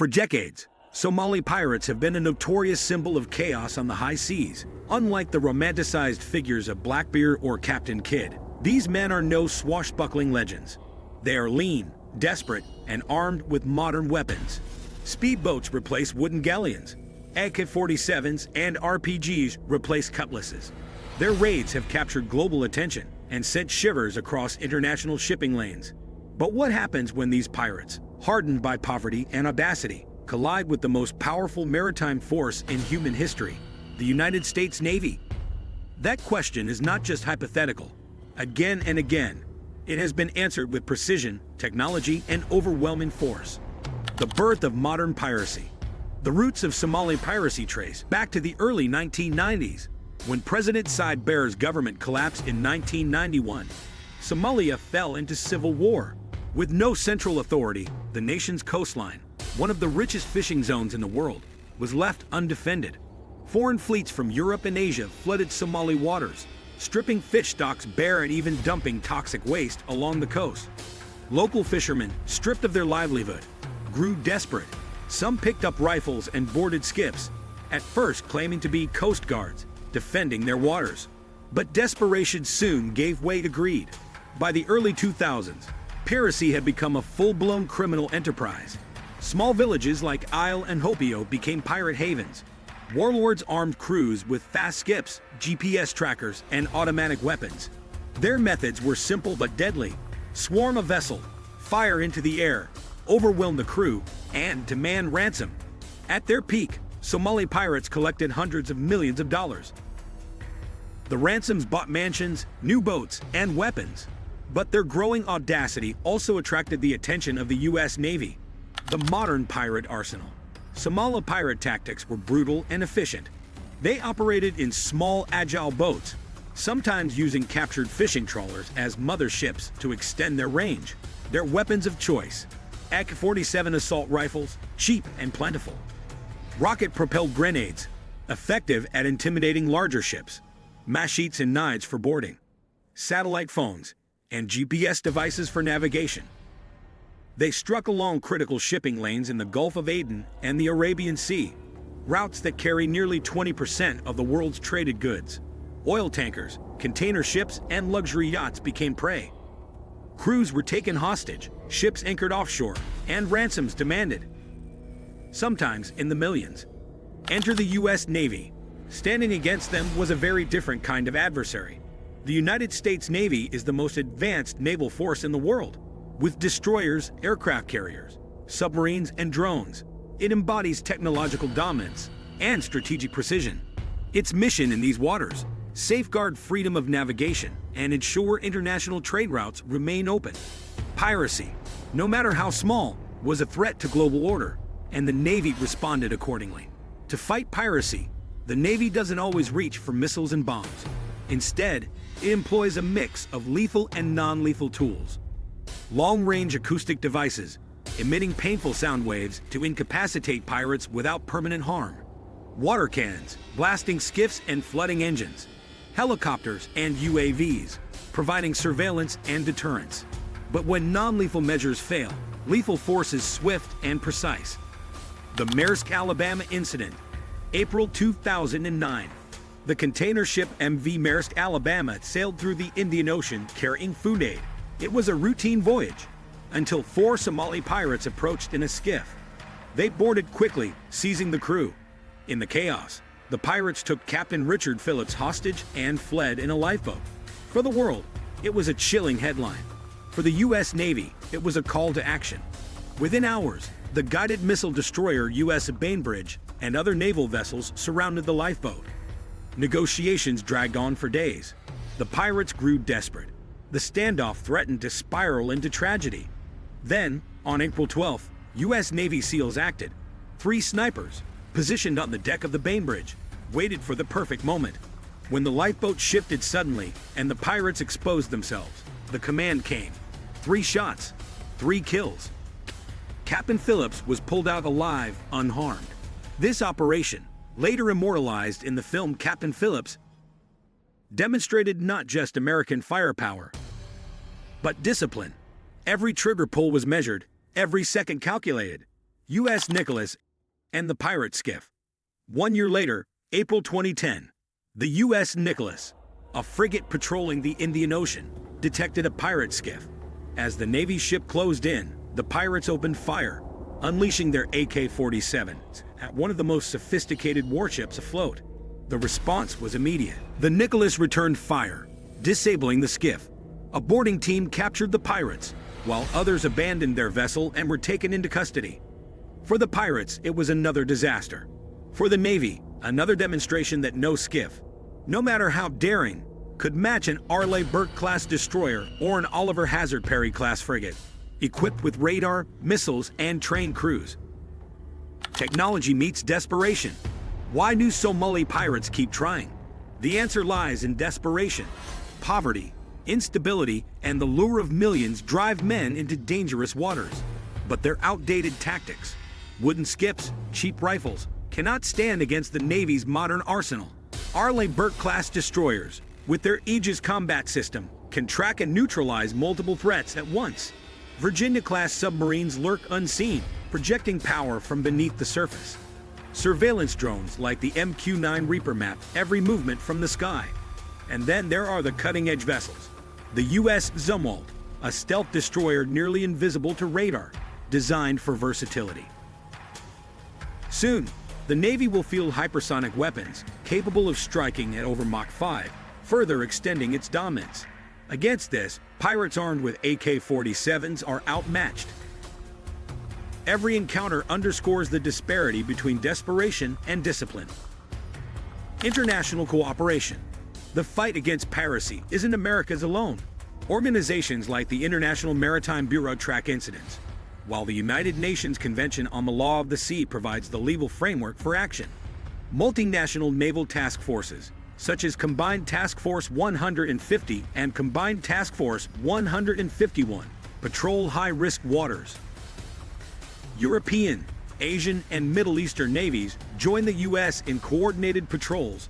For decades, Somali pirates have been a notorious symbol of chaos on the high seas. Unlike the romanticized figures of Blackbeard or Captain Kidd, these men are no swashbuckling legends. They are lean, desperate, and armed with modern weapons. Speedboats replace wooden galleons. AK-47s and RPGs replace cutlasses. Their raids have captured global attention and sent shivers across international shipping lanes. But what happens when these pirates, hardened by poverty and audacity, collide with the most powerful maritime force in human history, the United States Navy? That question is not just hypothetical. Again and again, it has been answered with precision, technology, and overwhelming force. The birth of modern piracy. The roots of Somali piracy trace back to the early 1990s, when President Said Barre's government collapsed in 1991. Somalia fell into civil war. With no central authority, the nation's coastline, one of the richest fishing zones in the world, was left undefended. Foreign fleets from Europe and Asia flooded Somali waters, stripping fish stocks bare and even dumping toxic waste along the coast. Local fishermen, stripped of their livelihood, grew desperate. Some picked up rifles and boarded skiffs, at first claiming to be coast guards, defending their waters. But desperation soon gave way to greed. By the early 2000s, piracy had become a full-blown criminal enterprise. Small villages like Isle and Hopio became pirate havens. Warlords armed crews with fast skiffs, GPS trackers, and automatic weapons. Their methods were simple but deadly. Swarm a vessel, fire into the air, overwhelm the crew, and demand ransom. At their peak, Somali pirates collected hundreds of millions of dollars. The ransoms bought mansions, new boats, and weapons. But their growing audacity also attracted the attention of the U.S. Navy. The modern pirate arsenal. Somali pirate tactics were brutal and efficient. They operated in small, agile boats, sometimes using captured fishing trawlers as mother ships to extend their range. Their weapons of choice: AK-47 assault rifles, cheap and plentiful. Rocket-propelled grenades, effective at intimidating larger ships. Machetes and knives for boarding. Satellite phones, and GPS devices for navigation. They struck along critical shipping lanes in the Gulf of Aden and the Arabian Sea, routes that carry nearly 20% of the world's traded goods. Oil tankers, container ships, and luxury yachts became prey. Crews were taken hostage, ships anchored offshore, and ransoms demanded, sometimes in the millions. Enter the U.S. Navy. Standing against them was a very different kind of adversary. The United States Navy is the most advanced naval force in the world. With destroyers, aircraft carriers, submarines, and drones, it embodies technological dominance and strategic precision. Its mission in these waters: safeguard freedom of navigation and ensure international trade routes remain open. Piracy, no matter how small, was a threat to global order, and the Navy responded accordingly. To fight piracy, the Navy doesn't always reach for missiles and bombs. Instead, it employs a mix of lethal and non-lethal tools. Long-range acoustic devices, emitting painful sound waves to incapacitate pirates without permanent harm. Water cannons, blasting skiffs and flooding engines. Helicopters and UAVs, providing surveillance and deterrence. But when non-lethal measures fail, lethal force is swift and precise. The Maersk, Alabama incident, April 2009. The container ship MV Maersk, Alabama sailed through the Indian Ocean carrying food aid. It was a routine voyage, until 4 Somali pirates approached in a skiff. They boarded quickly, seizing the crew. In the chaos, the pirates took Captain Richard Phillips hostage and fled in a lifeboat. For the world, it was a chilling headline. For the U.S. Navy, it was a call to action. Within hours, the guided missile destroyer U.S. Bainbridge and other naval vessels surrounded the lifeboat. Negotiations dragged on for days. The pirates grew desperate. The standoff threatened to spiral into tragedy. Then, on April 12th, U.S. Navy SEALs acted. 3 snipers, positioned on the deck of the Bainbridge, waited for the perfect moment. When the lifeboat shifted suddenly and the pirates exposed themselves, the command came. 3 shots, 3 kills. Captain Phillips was pulled out alive, unharmed. This operation, later immortalized in the film Captain Phillips, demonstrated not just American firepower, but discipline. Every trigger pull was measured, every second calculated. U.S. Nicholas, and the pirate skiff. 1 year later, April 2010, the U.S. Nicholas, a frigate patrolling the Indian Ocean, detected a pirate skiff. As the Navy ship closed in, the pirates opened fire, unleashing their AK-47s at one of the most sophisticated warships afloat. The response was immediate. The Nicholas returned fire, disabling the skiff. A boarding team captured the pirates, while others abandoned their vessel and were taken into custody. For the pirates, it was another disaster. For the Navy, another demonstration that no skiff, no matter how daring, could match an Arleigh Burke class destroyer or an Oliver Hazard Perry class frigate, equipped with radar, missiles, and trained crews. Technology meets desperation. Why do Somali pirates keep trying? The answer lies in desperation. Poverty, instability, and the lure of millions drive men into dangerous waters. But their outdated tactics, wooden skiffs, cheap rifles, cannot stand against the Navy's modern arsenal. Arleigh Burke class destroyers, with their Aegis combat system, can track and neutralize multiple threats at once. Virginia-class submarines lurk unseen, projecting power from beneath the surface. Surveillance drones like the MQ-9 Reaper map every movement from the sky. And then there are the cutting-edge vessels. The U.S. Naval, a stealth destroyer nearly invisible to radar, designed for versatility. Soon, the Navy will field hypersonic weapons capable of striking at over Mach 5, further extending its dominance. Against this, pirates armed with AK-47s are outmatched. Every encounter underscores the disparity between desperation and discipline. International cooperation. The fight against piracy isn't America's alone. Organizations like the International Maritime Bureau track incidents, while the United Nations Convention on the Law of the Sea provides the legal framework for action. Multinational naval task forces, such as Combined Task Force 150 and Combined Task Force 151, patrol high-risk waters. European, Asian, and Middle Eastern navies join the U.S. in coordinated patrols,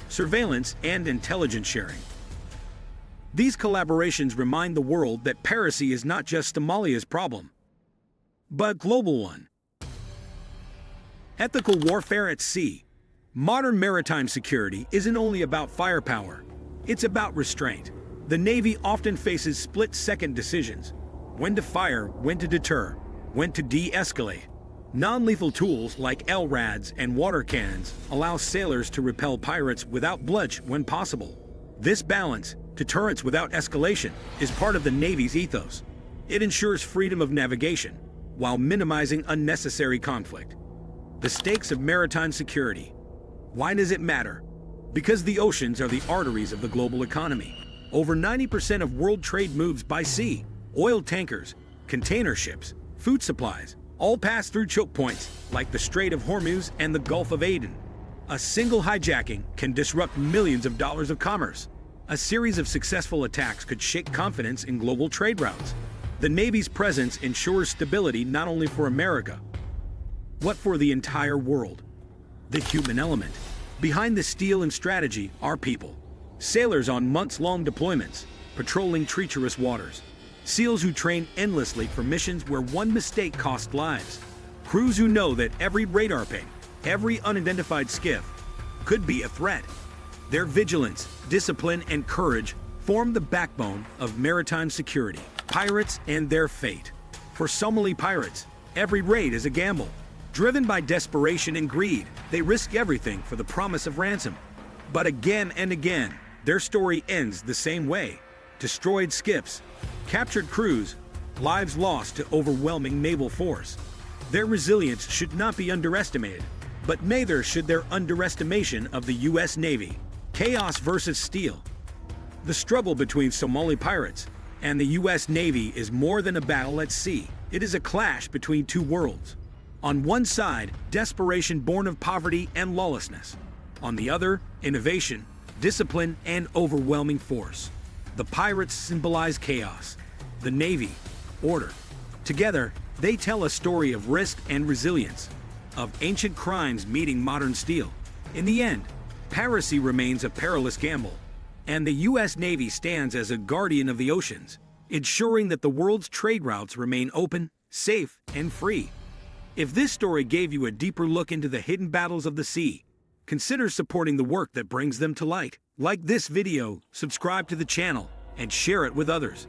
surveillance, and intelligence sharing. These collaborations remind the world that piracy is not just Somalia's problem, but a global one. Ethical warfare at sea. Modern maritime security isn't only about firepower, it's about restraint. The Navy often faces split-second decisions: when to fire, when to deter, when to de-escalate. Non-lethal tools like LRADs and water cannons allow sailors to repel pirates without bloodshed when possible. This balance, deterrence without escalation, is part of the Navy's ethos. It ensures freedom of navigation while minimizing unnecessary conflict. The stakes of maritime security. Why does it matter? Because the oceans are the arteries of the global economy. Over 90% of world trade moves by sea. Oil tankers, container ships, food supplies, all pass through choke points like the Strait of Hormuz and the Gulf of Aden. A single hijacking can disrupt millions of dollars of commerce. A series of successful attacks could shake confidence in global trade routes. The Navy's presence ensures stability not only for America, but for the entire world. The human element. Behind the steel and strategy are people. Sailors on months-long deployments, patrolling treacherous waters. SEALs who train endlessly for missions where one mistake costs lives. Crews who know that every radar ping, every unidentified skiff, could be a threat. Their vigilance, discipline, and courage form the backbone of maritime security. Pirates and their fate. For Somali pirates, every raid is a gamble. Driven by desperation and greed, they risk everything for the promise of ransom. But again and again, their story ends the same way. Destroyed skiffs, captured crews, lives lost to overwhelming naval force. Their resilience should not be underestimated, but neither should their underestimation of the U.S. Navy. Chaos versus steel. The struggle between Somali pirates and the U.S. Navy is more than a battle at sea. It is a clash between two worlds. On one side, desperation born of poverty and lawlessness. On the other, innovation, discipline, and overwhelming force. The pirates symbolize chaos. The Navy, order. Together, they tell a story of risk and resilience, of ancient crimes meeting modern steel. In the end, piracy remains a perilous gamble, and the U.S. Navy stands as a guardian of the oceans, ensuring that the world's trade routes remain open, safe, and free. If this story gave you a deeper look into the hidden battles of the sea, consider supporting the work that brings them to light. Like this video, subscribe to the channel, and share it with others.